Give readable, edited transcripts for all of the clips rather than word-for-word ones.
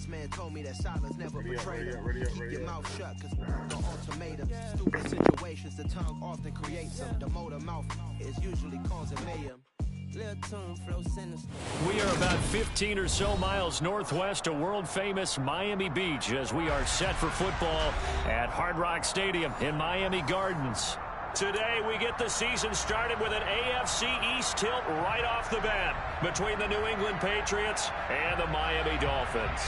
man told me that silence never betrayed him. Keep your mouth shut, cause the ultimatum. Stupid situations, the tongue often creates them. The motor mouth is usually causing mayhem. We are about 15 or so miles northwest of world-famous Miami Beach as we are set for football at Hard Rock Stadium in Miami Gardens. Today, we get the season started with an AFC East tilt right off the bat between the New England Patriots and the Miami Dolphins.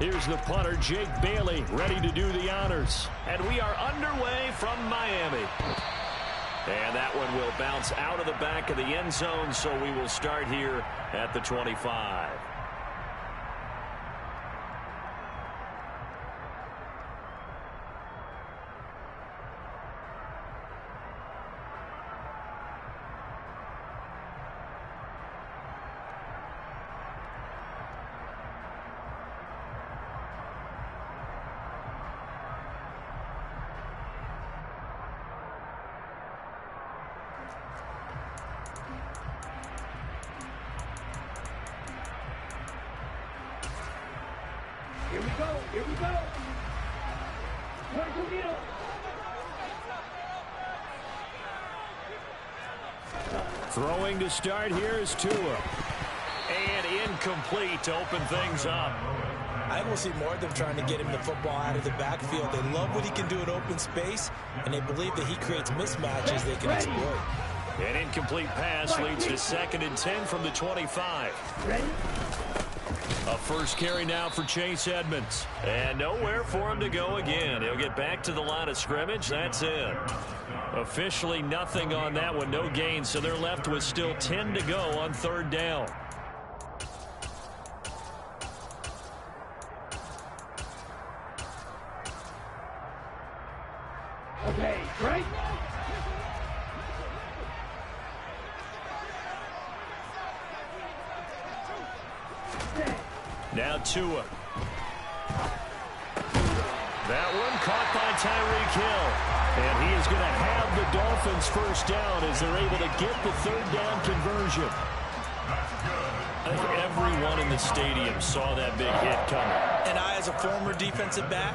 Here's the punter, Jake Bailey, ready to do the honors. And we are underway from Miami. And that one will bounce out of the back of the end zone, so we will start here at the 25. Here we go. Here we go. Throwing to start here is Tua. And incomplete to open things up. I will see more of them trying to get him the football out of the backfield. They love what he can do in open space, and they believe that he creates mismatches they can exploit. An incomplete pass leads to 2nd and 10 from the 25. Ready? A first carry now for Chase Edmonds. And nowhere for him to go again. He'll get back to the line of scrimmage. That's it. Officially nothing on that one. No gain. So they're left with still 10 to go on 3rd down. Okay, right? Now Tua. That one caught by Tyreek Hill. And he is going to have the Dolphins first down as they're able to get the 3rd down conversion. I think everyone in the stadium saw that big hit coming. And I, as a former defensive back,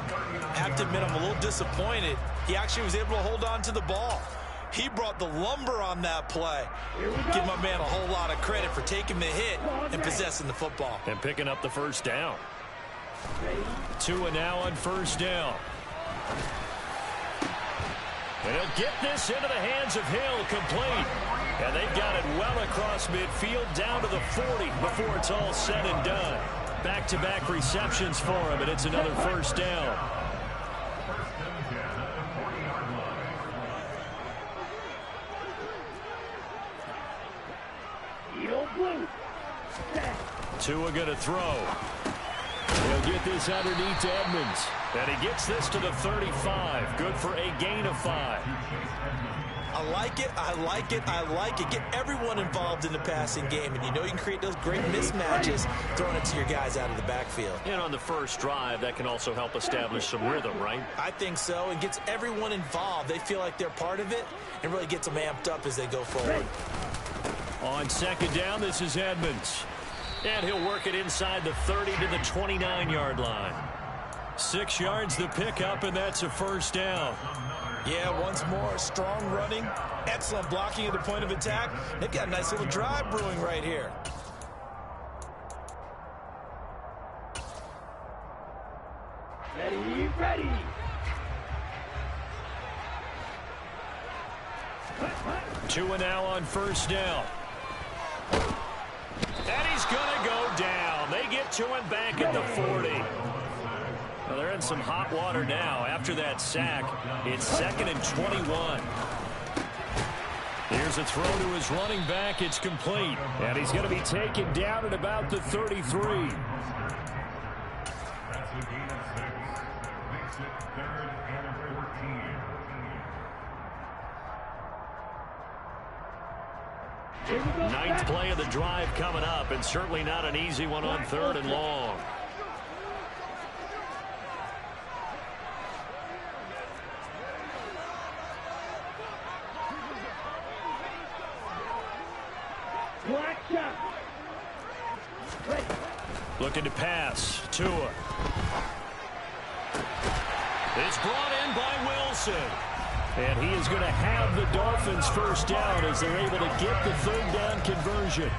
have to admit I'm a little disappointed. He actually was able to hold on to the ball. He brought the lumber on that play. Give my man a whole lot of credit for taking the hit and possessing the football. And picking up the first down. Tua now on 1st down. And he'll get this into the hands of Hill, complete. And they've got it well across midfield down to the 40 before it's all said and done. Back-to-back receptions for him, and it's another first down. Tua going to throw. He'll get this underneath to Edmonds. And he gets this to the 35. Good for a gain of 5. I like it, I like it, I like it. Get everyone involved in the passing game, and you know you can create those great mismatches throwing it to your guys out of the backfield. And on the first drive, that can also help establish some rhythm, right? I think so, and gets everyone involved. They feel like they're part of it, and really gets them amped up as they go forward. On 2nd down, this is Edmonds. And he'll work it inside the 30 to the 29-yard line. 6 yards the pickup, and that's a first down. Yeah, once more, strong running, excellent blocking at the point of attack. They've got a nice little drive brewing right here. Ready, ready. Tua now on 1st down. And he's going to go down. They get to him back at the 40. Well, they're in some hot water now. After that sack, it's 2nd and 21. Here's a throw to his running back. It's complete. And he's going to be taken down at about the 33. That's a gain of 6. Makes it 3rd and 14. Ninth play of the drive coming up, and certainly not an easy one on 3rd and long. Looking to pass. Tua. It's brought in by Wilson. And he is going to have the Dolphins first down as they're able to get the 3rd down conversion.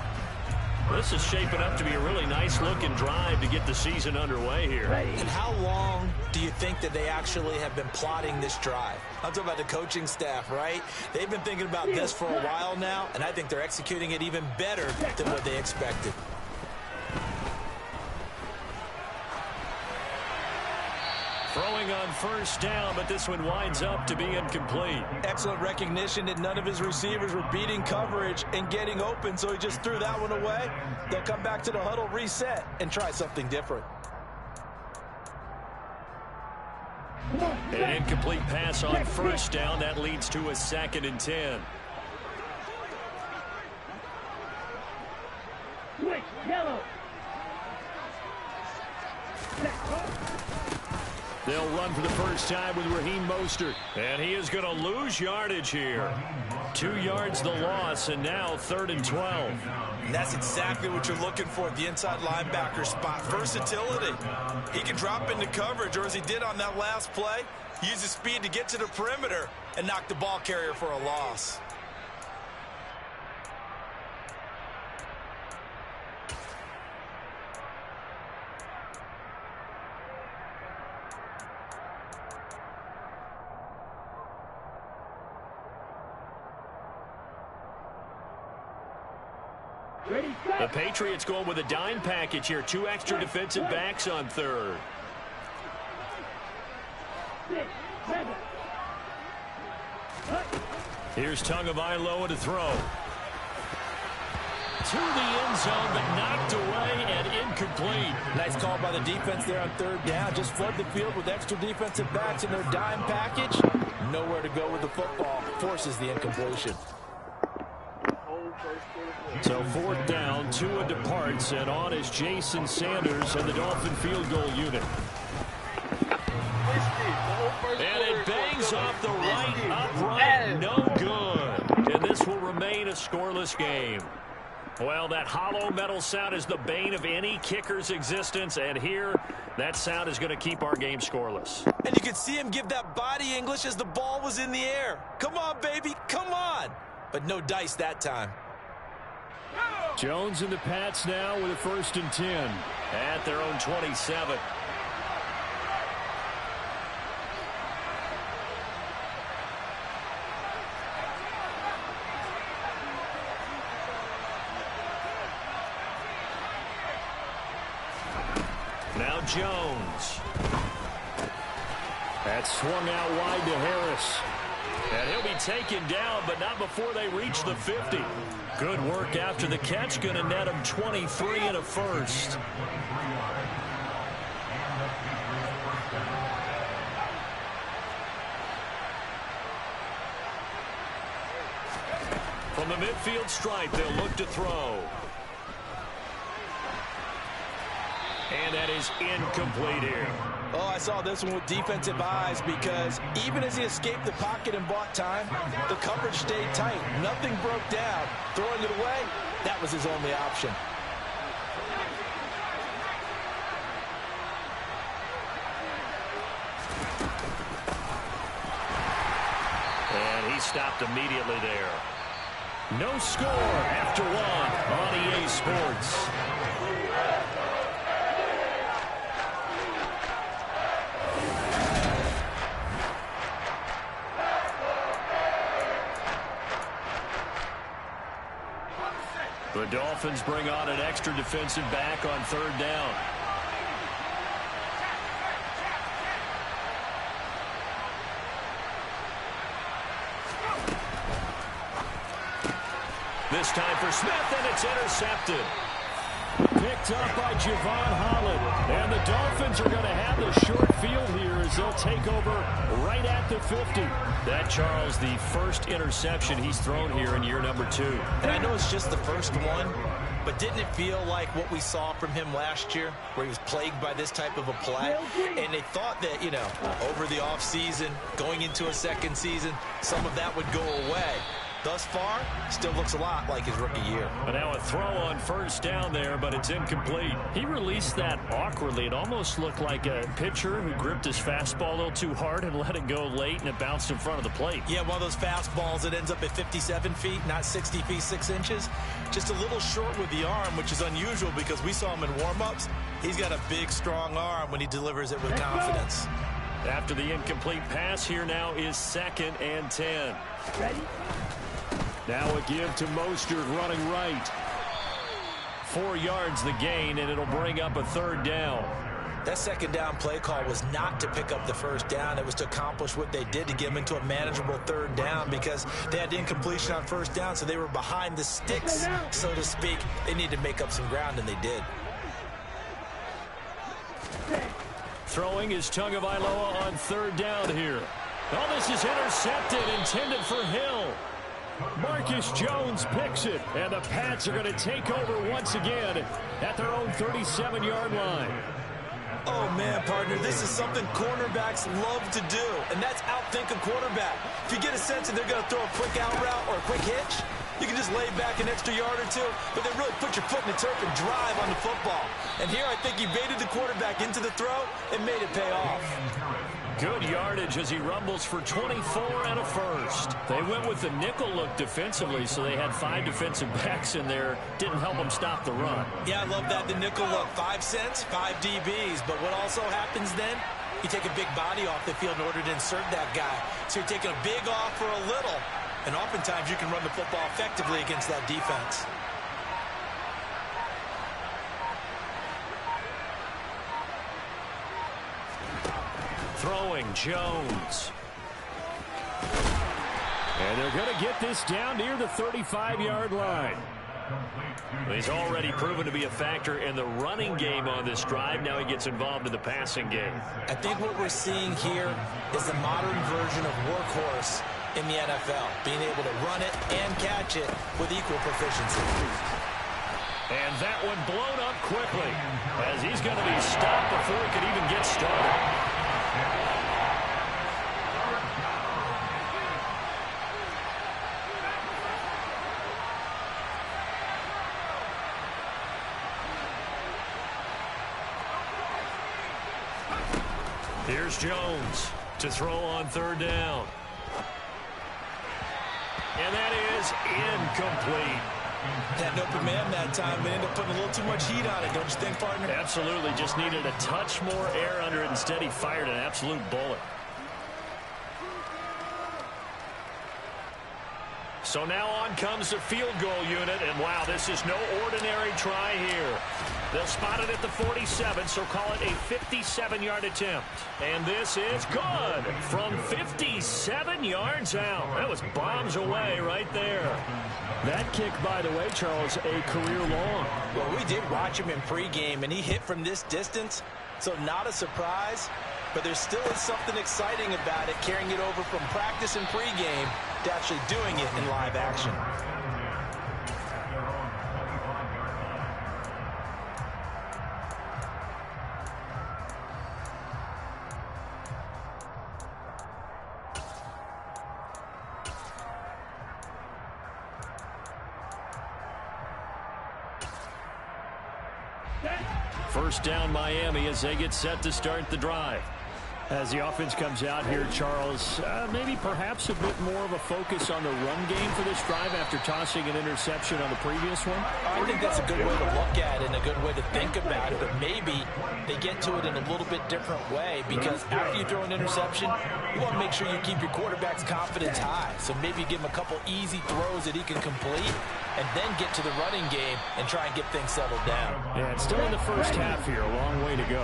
This is shaping up to be a really nice-looking drive to get the season underway here. And how long do you think that they actually have been plotting this drive? I'm talking about the coaching staff, right? They've been thinking about this for a while now, and I think they're executing it even better than what they expected. Throwing on first down, but this one winds up to be incomplete. Excellent recognition that none of his receivers were beating coverage and getting open, so he just threw that one away. They'll come back to the huddle, reset, and try something different. An incomplete pass on first down. That leads to a 2nd and 10. Switch, yellow. They'll run for the first time with Raheem Mostert. And he is going to lose yardage here. 2 yards the loss, and now 3rd and 12. And that's exactly what you're looking for at the inside linebacker spot. Versatility. He can drop into coverage, or as he did on that last play, use his speed to get to the perimeter and knock the ball carrier for a loss. The Patriots going with a dime package here. 2 extra defensive backs on 3rd. 6, 7. Here's Tagovailoa to throw. To the end zone, but knocked away and incomplete. Nice call by the defense there on 3rd down. Just flood the field with extra defensive backs in their dime package. Nowhere to go with the football. Forces the incompletion. So 4th down, Tua departs, and on is Jason Sanders and the Dolphin field goal unit. And it bangs off the right upright, no good. And this will remain a scoreless game. Well, that hollow metal sound is the bane of any kicker's existence, and here, that sound is going to keep our game scoreless. And you could see him give that body English as the ball was in the air. Come on, baby, come on. But no dice that time. Jones and the Pats now with a 1st and 10 at their own 27. Now Jones. That swung out wide to Harris. And he'll be taken down, but not before they reach the 50. Good work after the catch. Going to net him 23 and a 1st. From the midfield stripe, they'll look to throw. And that is incomplete here. Oh, I saw this one with defensive eyes because even as he escaped the pocket and bought time, the coverage stayed tight. Nothing broke down. Throwing it away, that was his only option. And he stopped immediately there. No score after 1 on EA Sports. The Dolphins bring on an extra defensive back on 3rd down. this time for Smith, and it's intercepted. Picked up by Javon Holland. And the Dolphins are going to have the short field here as they'll take over right at the 50. That, Charles, the first interception he's thrown here in year number 2. And I know it's just the first one, but didn't it feel like what we saw from him last year, where he was plagued by this type of a play? And they thought that, you know, over the offseason, going into a second season, some of that would go away. Thus far, still looks a lot like his rookie year. But now a throw on first down there, but it's incomplete. He released that awkwardly. It almost looked like a pitcher who gripped his fastball a little too hard and let it go late, and it bounced in front of the plate. Yeah, one of those fastballs that ends up at 57 feet, not 60 feet, 6 inches. Just a little short with the arm, which is unusual because we saw him in warm-ups. He's got a big, strong arm when he delivers it with confidence. After the incomplete pass, here now is 2nd and 10. Ready? Now a give to Mostert running right. 4 yards the gain, and it'll bring up a 3rd down. That 2nd down play call was not to pick up the 1st down. It was to accomplish what they did to get them into a manageable 3rd down because they had the incompletion on 1st down, so they were behind the sticks, so to speak. They needed to make up some ground, and they did. Throwing is Tagovailoa on 3rd down here. Oh, this is intercepted, intended for Hill. Marcus Jones picks it, and the Pats are going to take over once again at their own 37-yard line. Oh, man, partner, this is something cornerbacks love to do, and that's outthink a quarterback. If you get a sense that they're going to throw a quick out route or a quick hitch, you can just lay back an extra yard or two, but then really put your foot in the turf and drive on the football. And here I think he baited the quarterback into the throw and made it pay off. Good yardage as he rumbles for 24 and a 1st. They went with the nickel look defensively, so they had 5 defensive backs in there. Didn't help them stop the run. Yeah, I love that, the nickel look. 5 cents, 5 DBs. But what also happens then? You take a big body off the field in order to insert that guy. So you're taking a big off for a little. And oftentimes you can run the football effectively against that defense. Throwing Jones. And they're going to get this down near the 35-yard line. He's already proven to be a factor in the running game on this drive. Now he gets involved in the passing game. I think what we're seeing here is the modern version of workhorse in the NFL, being able to run it and catch it with equal proficiency. And that one blown up quickly as he's going to be stopped before he could even get started. Here's Jones to throw on 3rd down. And that is incomplete. Had an open man that time, but ended up putting a little too much heat on it, don't you think, partner? Absolutely. Just needed a touch more air under it. Instead, he fired an absolute bullet. So now on comes the field goal unit, and wow, this is no ordinary try here. They'll spot it at the 47, so call it a 57-yard attempt. And this is good from 57 yards out. That was bombs away right there. That kick, by the way, Charles, a career long. Well, we did watch him in pregame, and he hit from this distance, so not a surprise. But there still is something exciting about it, carrying it over from practice and pregame to actually doing it in live action. First down Miami as they get set to start the drive. As the offense comes out here, Charles, maybe perhaps a bit more of a focus on the run game for this drive after tossing an interception on the previous one? I think that's a good way to look at it and a good way to think about it, but maybe they get to it in a little bit different way because after you throw an interception, you want to make sure you keep your quarterback's confidence high. So maybe give him a couple easy throws that he can complete and then get to the running game and try and get things settled down. Yeah, it's still in the first half here. A long way to go.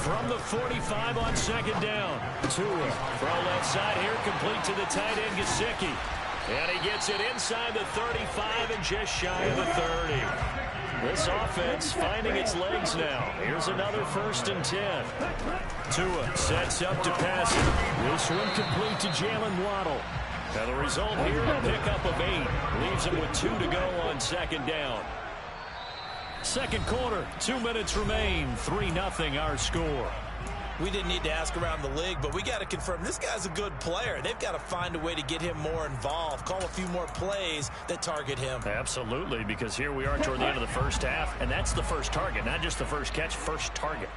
from the 45 on second down. Tua from left side here, complete to the tight end, Gesicki. And he gets it inside the 35 and just shy of the 30. This offense finding its legs now. Here's another 1st and 10. Tua sets up to pass it. This one complete to Jalen Waddle. And the result here, a pickup of 8. Leaves him with 2 to go on second down. Second quarter, 2 minutes remain. 3-0 our score. We didn't need to ask around the league, but we got to confirm this guy's a good player. They've got to find a way to get him more involved, call a few more plays that target him. Absolutely, because here we are toward the end of the first half, and that's the first target, not just the first catch, first target.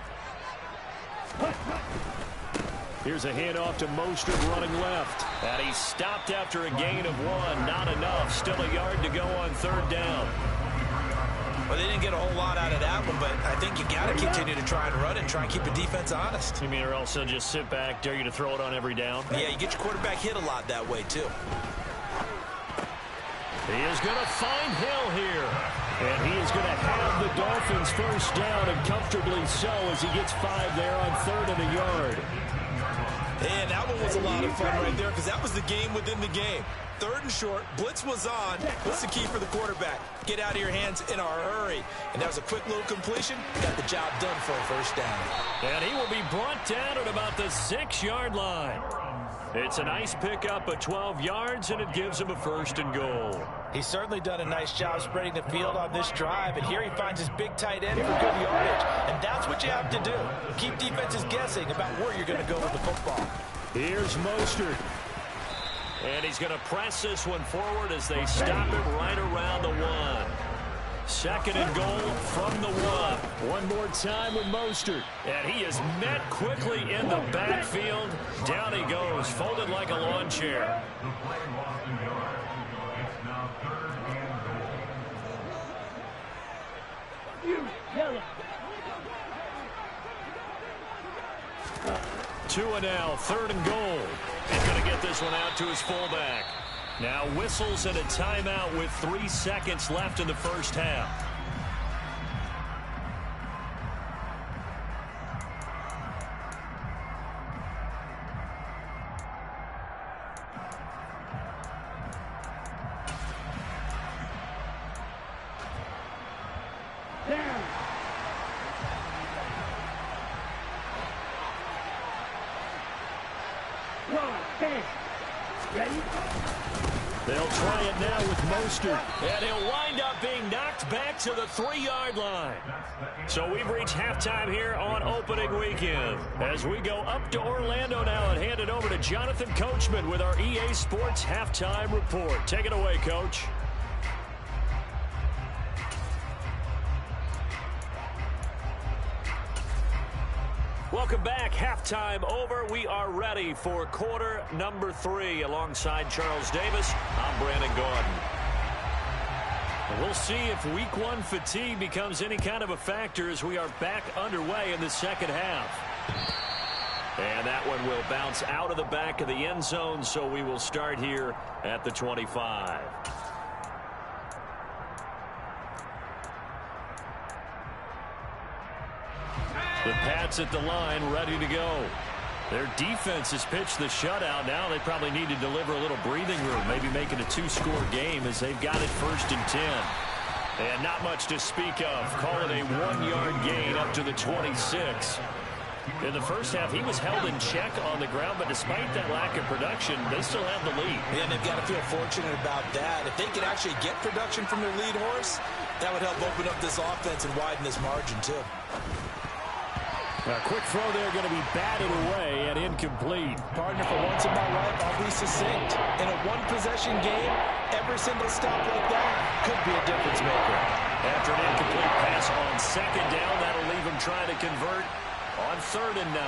Here's a handoff to Mostert running left. And he's stopped after a gain of 1. Not enough. Still a yard to go on third down. Well, they didn't get a whole lot out of that one, but I think you got to continue to try and run it and try and keep the defense honest. You mean or else they'll just sit back, dare you to throw it on every down? Yeah, you get your quarterback hit a lot that way, too. He is going to find Hill here. And he is going to have the Dolphins first down, and comfortably so, as he gets 5 there on 3rd and a yard. And that one was a lot of fun right there because that was the game within the game. 3rd and short, blitz was on. What's the key for the quarterback? Get out of your hands in a hurry. And that was a quick little completion. Got the job done for a first down. And he will be brought down at about the 6-yard line. It's a nice pickup of 12 yards, and it gives him a 1st and goal. He's certainly done a nice job spreading the field on this drive, and here he finds his big tight end for good yardage. And that's what you have to do. Keep defenses guessing about where you're going to go with the football. Here's Mostert. And he's going to press this one forward as they stop him right around the 1. 2nd and goal from the 1. One more time with Mostert. And he is met quickly in the backfield. Down he goes, folded like a lawn chair. The play lost in yards. It's now 3rd and goal. You yellow. Tua now, 3rd and goal. He's going to get this one out to his fullback. Now whistles and a timeout with 3 seconds left in the first half. Down. Roll. Finish. Ready? They'll try it now with Mostert. And he'll wind up being knocked back to the 3-yard line. So we've reached halftime here on opening weekend. As we go up to Orlando now and hand it over to Jonathan Coachman with our EA Sports Halftime Report. Take it away, Coach. Welcome back. Halftime over. We are ready for quarter number 3. Alongside Charles Davis, I'm Brandon Gordon. We'll see if week 1 fatigue becomes any kind of a factor as we are back underway in the second half. And that one will bounce out of the back of the end zone, so we will start here at the 25. The Pats at the line, ready to go. Their defense has pitched the shutout. Now they probably need to deliver a little breathing room, maybe make it a 2-score game as they've got it 1st and 10. And not much to speak of. Call it a 1-yard gain up to the 26. In the first half, he was held in check on the ground, but despite that lack of production, they still have the lead. Yeah, and they've got to feel fortunate about that. If they could actually get production from their lead horse, that would help open up this offense and widen this margin, too. A quick throw there going to be batted away and incomplete. Partner, for once in my life, I'll be succinct. In a one-possession game, every single stop like that could be a difference maker. After an incomplete pass on second down, that'll leave him trying to convert on 3rd and 9.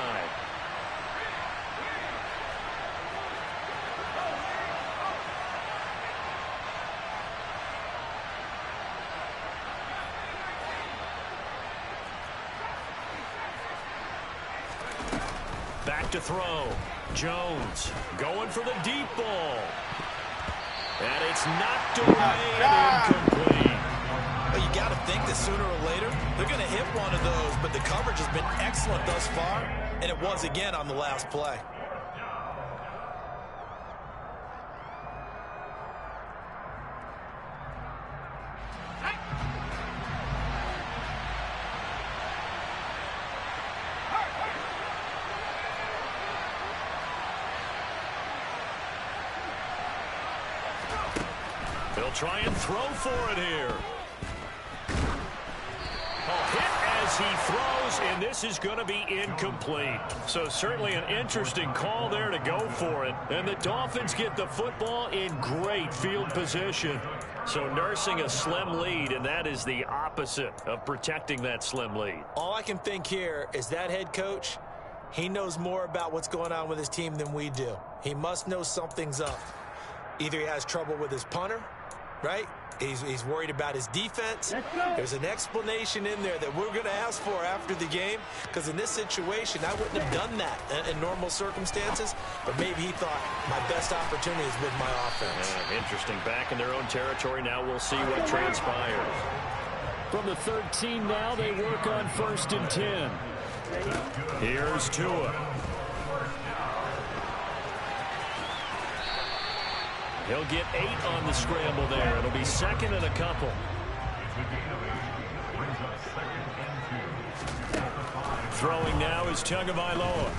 Back to throw. Jones going for the deep ball. And it's knocked away and incomplete. Well, you got to think that sooner or later they're going to hit one of those, but the coverage has been excellent thus far, and it was again on the last play. They'll try and throw for it here. Hit as he throws, and this is going to be incomplete. So certainly an interesting call there to go for it. And the Dolphins get the football in great field position. So nursing a slim lead, and that is the opposite of protecting that slim lead. All I can think here is that head coach, he knows more about what's going on with his team than we do. He must know something's up. Either he has trouble with his punter, right? He's worried about his defense. There's an explanation in there that we're going to ask for after the game, because in this situation, I wouldn't have done that in normal circumstances, but maybe he thought my best opportunity is with my offense. Interesting. Back in their own territory. Now we'll see what transpires. From the 13 now, they work on 1st and 10. Here's Tua. He'll get 8 on the scramble there. It'll be 2nd and a couple. Throwing now is Tagovailoa.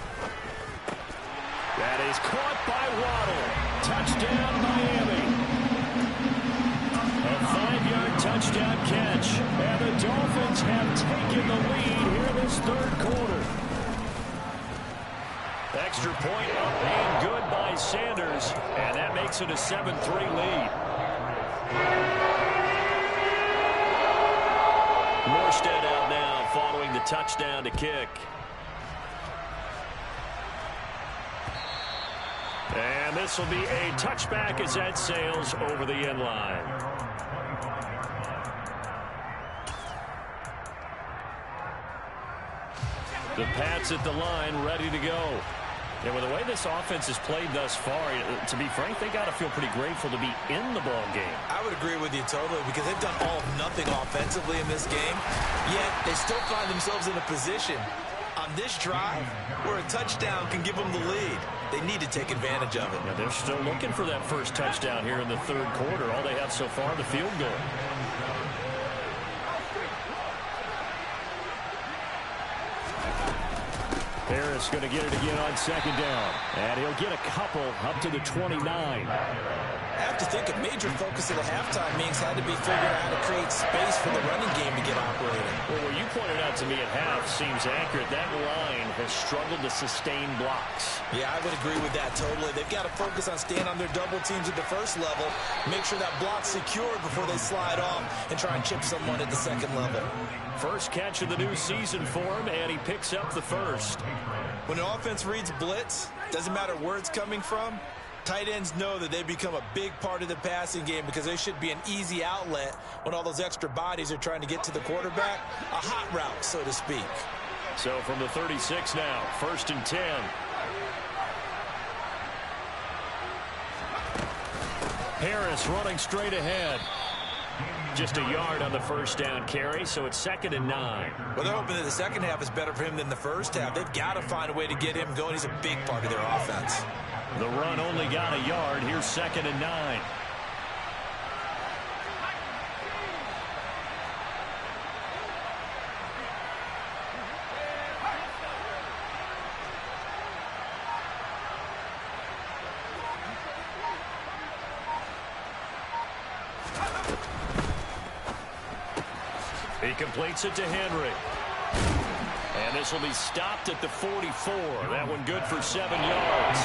That is caught by Waddle. Touchdown, Miami. A 5-yard touchdown catch. And the Dolphins have taken the lead here in this 3rd quarter. Extra point up and good by Sanders, and that makes it a 7-3 lead. Morstead out now following the touchdown to kick. And this will be a touchback as that sails over the end line. The Pats at the line, ready to go. And with the way this offense has played thus far, to be frank, they got to feel pretty grateful to be in the ball game. I would agree with you totally, because they've done all of nothing offensively in this game, yet they still find themselves in a position on this drive where a touchdown can give them the lead. They need to take advantage of it. Yeah, they're still looking for that first touchdown here in the 3rd quarter. All they have so far, the field goal. Harris going to get it again on 2nd down. And he'll get a couple up to the 29. I have to think a major focus of the halftime meetings had to be figuring out how to create space for the running game to get operating. Well, what you pointed out to me at half seems accurate. That line has struggled to sustain blocks. Yeah, I would agree with that totally. They've got to focus on staying on their double teams at the 1st level, make sure that block's secured before they slide off and try and chip someone at the 2nd level. First catch of the new season for him, and he picks up the 1st. When an offense reads blitz, doesn't matter where it's coming from, tight ends know that they become a big part of the passing game, because they should be an easy outlet when all those extra bodies are trying to get to the quarterback. A hot route, so to speak. So from the 36 now, 1st and 10. Harris running straight ahead. Just a yard on the 1st down carry, so it's 2nd and 9. Well, they're hoping that the 2nd half is better for him than the 1st half. They've got to find a way to get him going. He's a big part of their offense. The run only got a yard. Here's 2nd and 9. He completes it to Henry. And this will be stopped at the 44. That one good for 7 yards.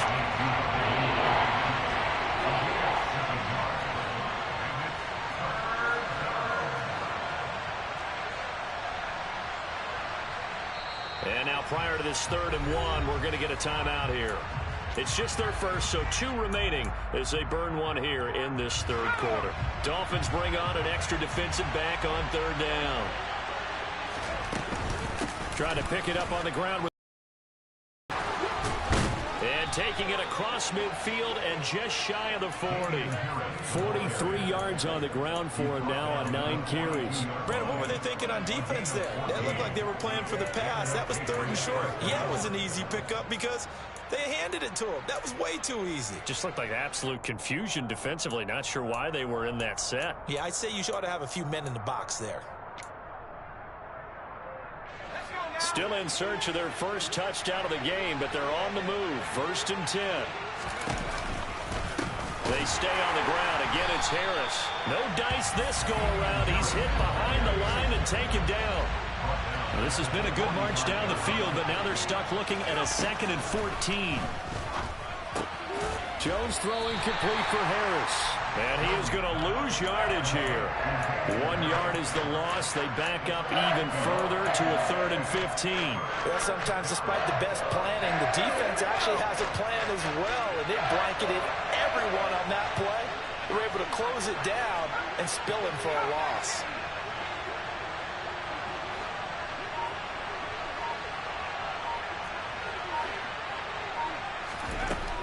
And now prior to this 3rd and 1, we're going to get a timeout here. It's just their first, so 2 remaining as they burn one here in this 3rd quarter. Dolphins bring on an extra defensive back on 3rd down. Trying to pick it up on the ground. And And taking it across midfield and just shy of the 40. 43 yards on the ground for him now on 9 carries. Brandon, what were they thinking on defense there? That looked like they were playing for the pass. That was 3rd and short. Yeah, it was an easy pickup because they handed it to him. That was way too easy. Just looked like absolute confusion defensively. Not sure why they were in that set. Yeah, I'd say you ought to have a few men in the box there. Still in search of their first touchdown of the game, but they're on the move. 1st and 10. They stay on the ground. Again, it's Harris. No dice this go-around. He's hit behind the line and taken down. Well, this has been a good march down the field, but now they're stuck looking at a 2nd and 14. Jones throwing complete for Harris. And he is going to lose yardage here. 1 yard is the loss. They back up even further to a 3rd and 15. Well, sometimes despite the best planning, the defense actually has a plan as well, and it blanketed everyone on that play. They were able to close it down and spill him for a loss.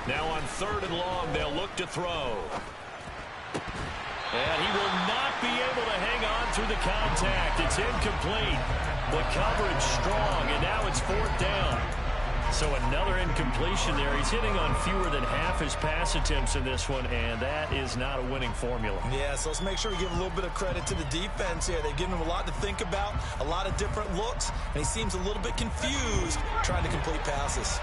Now on 3rd and long, they'll look to throw. And he will not be able to hang on through the contact. It's incomplete. The coverage strong, and now it's 4th down. So another incompletion there. He's hitting on fewer than half his pass attempts in this one, and that is not a winning formula. Yeah, so let's make sure we give a little bit of credit to the defense here. They've given him a lot to think about, a lot of different looks, and he seems a little bit confused trying to complete passes.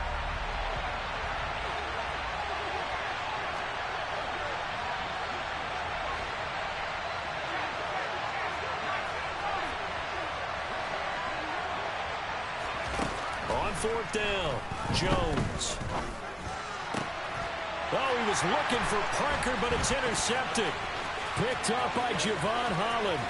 On 4th down, Jones. Oh, he was looking for Parker, but it's intercepted. Picked up by Javon Holland.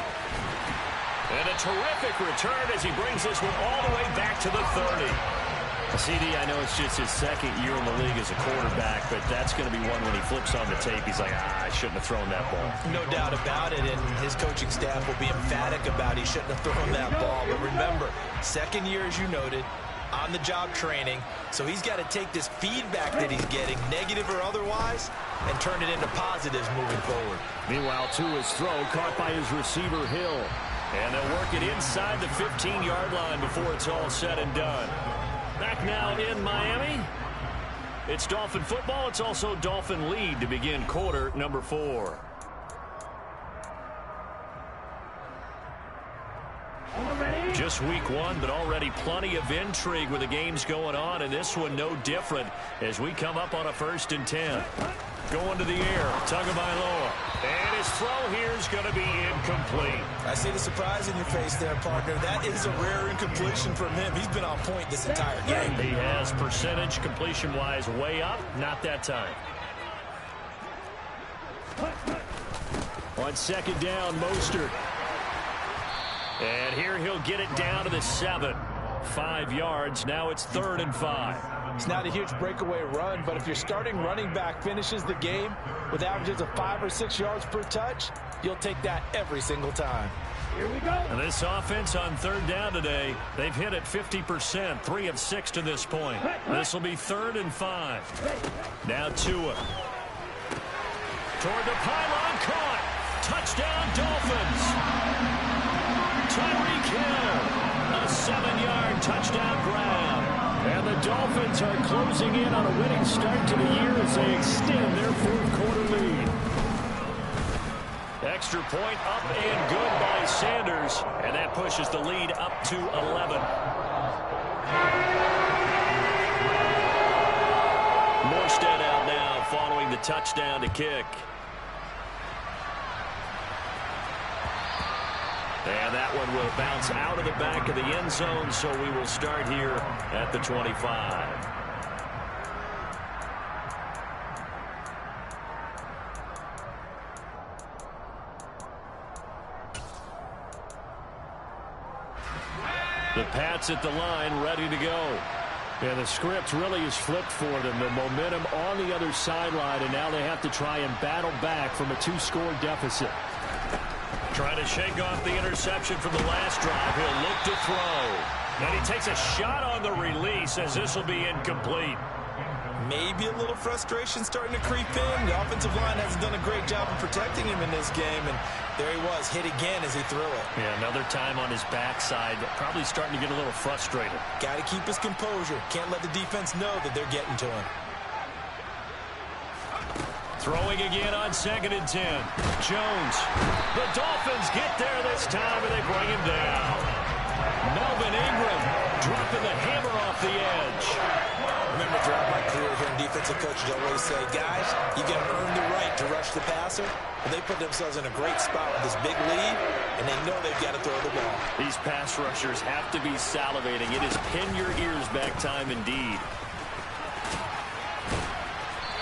And a terrific return as he brings this one all the way back to the 30. CD, I know it's just his 2nd year in the league as a quarterback, but that's going to be one when he flips on the tape. He's like, I shouldn't have thrown that ball. No doubt about it, and his coaching staff will be emphatic about he shouldn't have thrown that ball. But remember, 2nd year, as you noted, on-the-job training, so he's got to take this feedback that he's getting, negative or otherwise, and turn it into positives moving forward. Meanwhile, Tua's throw caught by his receiver, Hill. And they'll work it inside the 15-yard line before it's all said and done. Back now in Miami. It's Dolphin football. It's also Dolphin lead to begin quarter number 4. Just week 1, but already plenty of intrigue with the games going on, and this one no different as we come up on a 1st and 10. Going to the air, Tagovailoa. And his throw here is going to be incomplete. I see the surprise in your face there, partner. That is a rare incompletion from him. He's been on point this entire game. He has percentage completion-wise way up, not that time. On 2nd down, Mostert. And here he'll get it down to the 7. 5 yards. Now it's 3rd and 5. It's not a huge breakaway run, but if your starting running back finishes the game with averages of 5 or 6 yards per touch, you'll take that every single time. Here we go. And this offense on 3rd down today, they've hit it 50%, 3 of 6 to this point. This will be 3rd and 5. Now Tua. Toward the pylon, caught. Touchdown, Dolphins. Tyreek Hill, a 7-yard touchdown grab. And the Dolphins are closing in on a winning start to the year as they extend their 4th quarter lead. Extra point up and good by Sanders, and that pushes the lead up to 11. Morstead out now following the touchdown to kick. And that one will bounce out of the back of the end zone, so we will start here at the 25. The Pats at the line, ready to go. Yeah, the script really is flipped for them. The momentum on the other sideline, and now they have to try and battle back from a 2-score deficit. Trying to shake off the interception from the last drive. He'll look to throw. And he takes a shot on the release as this will be incomplete. Maybe a little frustration starting to creep in. The offensive line hasn't done a great job of protecting him in this game, and there he was, hit again as he threw it. Yeah, another time on his backside, probably starting to get a little frustrated. Got to keep his composure. Can't let the defense know that they're getting to him. Throwing again on 2nd and 10. Jones. The Dolphins get there this time, and they bring him down. Melvin Ingram dropping the hammer off the edge. Remember, throughout my career here in defensive coaches, I always say, guys, you got to earn the right to rush the passer. But they put themselves in a great spot with this big lead, and they know they've got to throw the ball. These pass rushers have to be salivating. It is pin your ears back time indeed.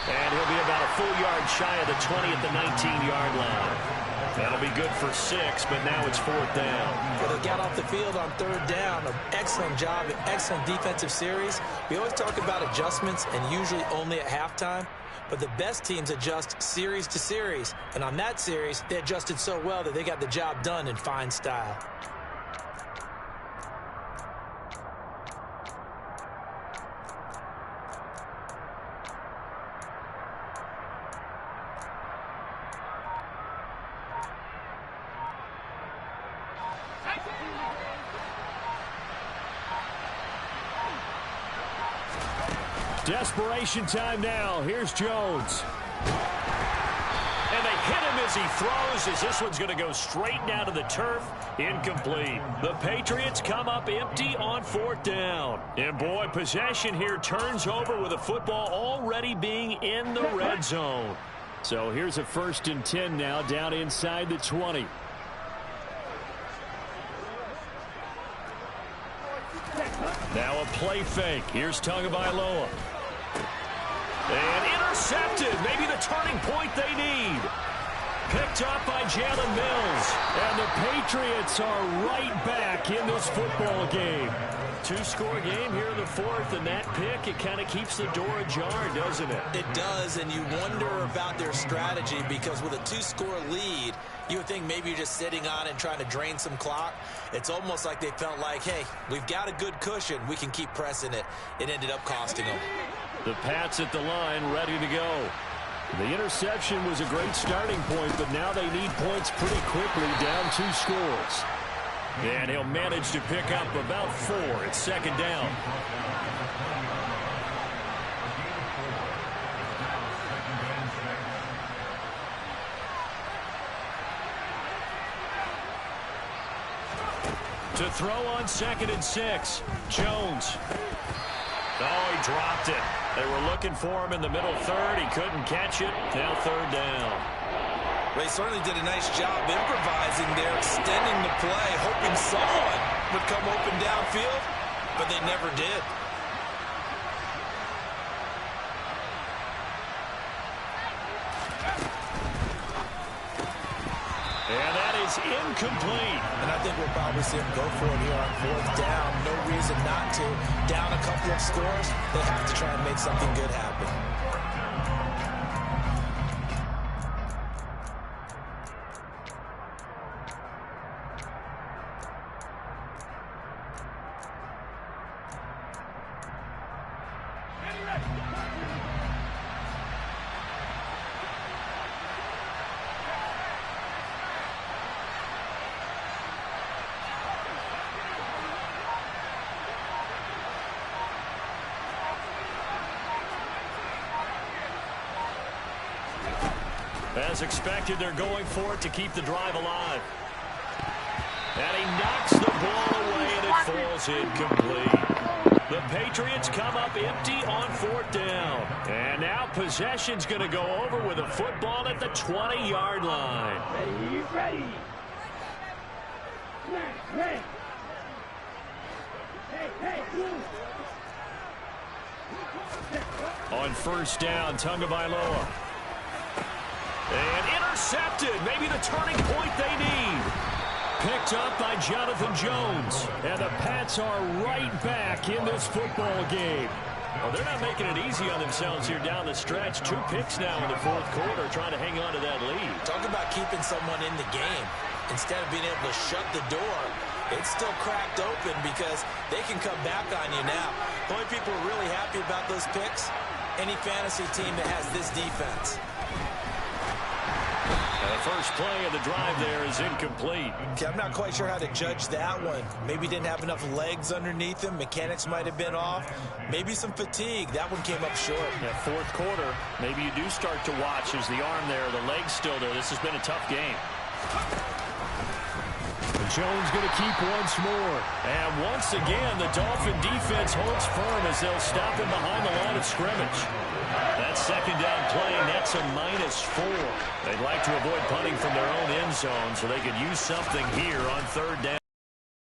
And he'll be about a full yard shy of the 20 at the 19-yard line. That'll be good for 6, but now it's 4th down. Well, they got off the field on 3rd down. An excellent job, an excellent defensive series. We always talk about adjustments, and usually only at halftime. But the best teams adjust series to series. And on that series, they adjusted so well that they got the job done in fine style. Desperation time now. Here's Jones. And they hit him as he throws, as this one's going to go straight down to the turf. Incomplete. The Patriots come up empty on 4th down. And boy, possession here turns over with the football already being in the red zone. So here's a 1st and 10 now, down inside the 20. Now a play fake. Here's Tagovailoa. And intercepted. Maybe the turning point they need. Picked up by Jalen Mills. And the Patriots are right back in this football game. 2-score game here in the 4th, and that pick, it kind of keeps the door ajar, doesn't it? It does, and you wonder about their strategy, because with a 2-score lead, you would think maybe you're just sitting on it and trying to drain some clock. It's almost like they felt like, hey, we've got a good cushion. We can keep pressing it. It ended up costing them. The Pats at the line, ready to go. The interception was a great starting point, but now they need points pretty quickly, down 2 scores. And he'll manage to pick up about 4 at 2nd down. To throw on 2nd and 6. Jones. Oh, he dropped it. They were looking for him in the middle 3rd. He couldn't catch it. Now 3rd down. They certainly did a nice job improvising there, extending the play, hoping someone would come open downfield, but they never did. And that is incomplete. And I think we'll probably see him go for it here on 4th down. No reason not to. Down a couple of scores, they have to try and make something good happen. As expected, they're going for it to keep the drive alive. And he knocks the ball away, and it falls incomplete. The Patriots come up empty on 4th down. And now possession's going to go over with a football at the 20-yard line. Ready. Ready. Hey. On 1st down, Tagovailoa. And intercepted. Maybe the turning point they need. Picked up by Jonathan Jones. And the Pats are right back in this football game. Well, they're not making it easy on themselves here down the stretch. 2 picks now in the 4th quarter, trying to hang on to that lead. Talk about keeping someone in the game. Instead of being able to shut the door, it's still cracked open because they can come back on you now. The only people who are really happy about those picks, any fantasy team that has this defense. The first play of the drive there is incomplete. Okay, I'm not quite sure how to judge that one. Maybe didn't have enough legs underneath him. Mechanics might have been off. Maybe some fatigue. That one came up short. Yeah, fourth quarter, maybe you do start to watch as the arm there, the leg's still there. This has been a tough game. Jones going to keep once more. And once again, the Dolphin defense holds firm as they'll stop him behind the line of scrimmage. That second down play, that's a -4. They'd like to avoid punting from their own end zone so they could use something here on third down.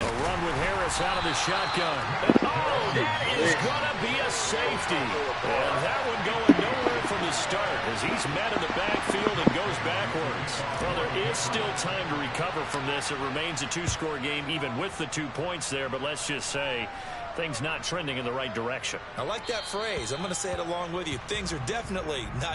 A run with Harris out of the shotgun. Oh, that is going to be a safety. And that one going nowhere from the start as he's met in the backfield and goes backwards. Well, there is still time to recover from this. It remains a two-score game even with the 2 points there, but let's just say things not trending in the right direction. I like that phrase. I'm going to say it along with you. Things are definitely not